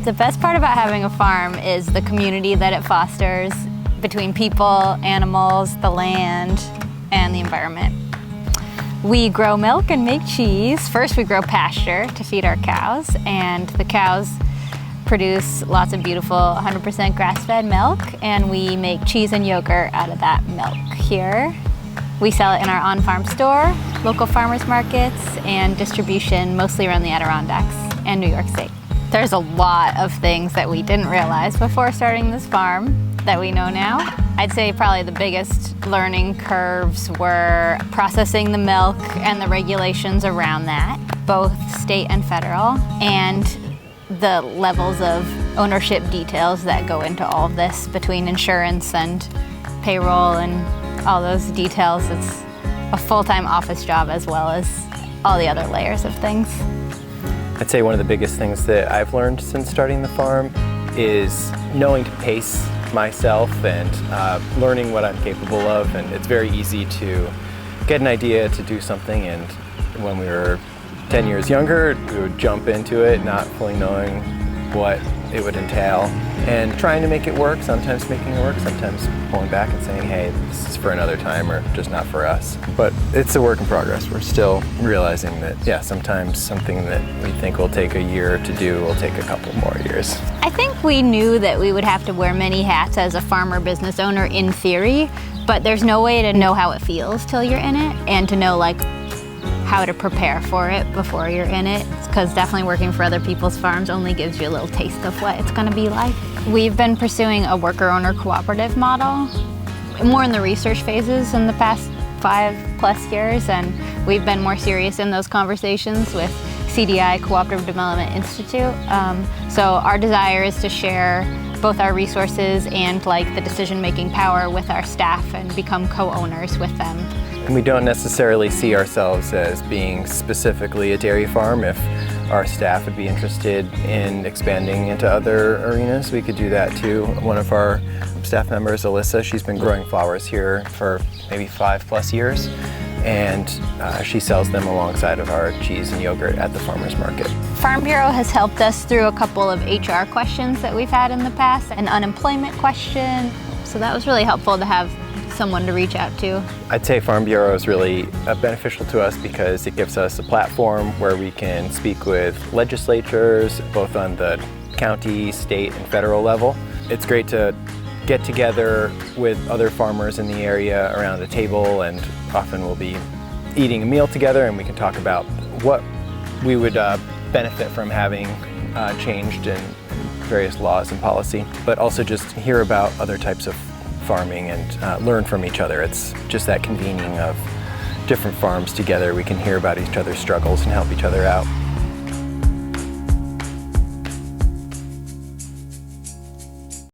The best part about having a farm is the community that it fosters between people, animals, the land, and the environment. We grow milk and make cheese. First, we grow pasture to feed our cows, and the cows produce lots of beautiful 100% grass-fed milk, and we make cheese and yogurt out of that milk here. We sell it in our on-farm store, local farmers markets, and distribution mostly around the Adirondacks and New York State. There's a lot of things that we didn't realize before starting this farm that we know now. I'd say probably the biggest learning curves were processing the milk and the regulations around that, both state and federal, and the levels of ownership details that go into all of this between insurance and payroll and all those details. It's a full-time office job as well as all the other layers of things. I'd say one of the biggest things that I've learned since starting the farm is knowing to pace myself and learning what I'm capable of. And it's very easy to get an idea to do something, and when we were 10 years younger, we would jump into it not fully knowing what it would entail and trying to make it work, sometimes making it work, sometimes pulling back and saying, hey, this is for another time or just not for us. But it's a work in progress. We're still realizing that, yeah, sometimes something that we think will take a year to do will take a couple more years. I think we knew that we would have to wear many hats as a farmer business owner in theory, but there's no way to know how it feels till you're in it and to know like how to prepare for it before you're in it, because definitely working for other people's farms only gives you a little taste of what it's going to be like. We've been pursuing a worker-owner cooperative model, more in the research phases in the past 5+ years, and we've been more serious in those conversations with CDI, Cooperative Development Institute. So our desire is to share both our resources and like the decision-making power with our staff and become co-owners with them. And we don't necessarily see ourselves as being specifically a dairy farm. If our staff would be interested in expanding into other arenas, we could do that too. One of our staff members, Alyssa, she's been growing flowers here for maybe 5+ years, and she sells them alongside of our cheese and yogurt at the farmers market. Farm Bureau has helped us through a couple of HR questions that we've had in the past, an unemployment question, so that was really helpful to have someone to reach out to. I'd say Farm Bureau is really beneficial to us because it gives us a platform where we can speak with legislatures, both on the county, state, and federal level. It's great to get together with other farmers in the area around a table, and often we'll be eating a meal together and we can talk about what we would benefit from having changed in various laws and policy, but also just hear about other types of farming and learn from each other. It's just that convening of different farms together. We can hear about each other's struggles and help each other out.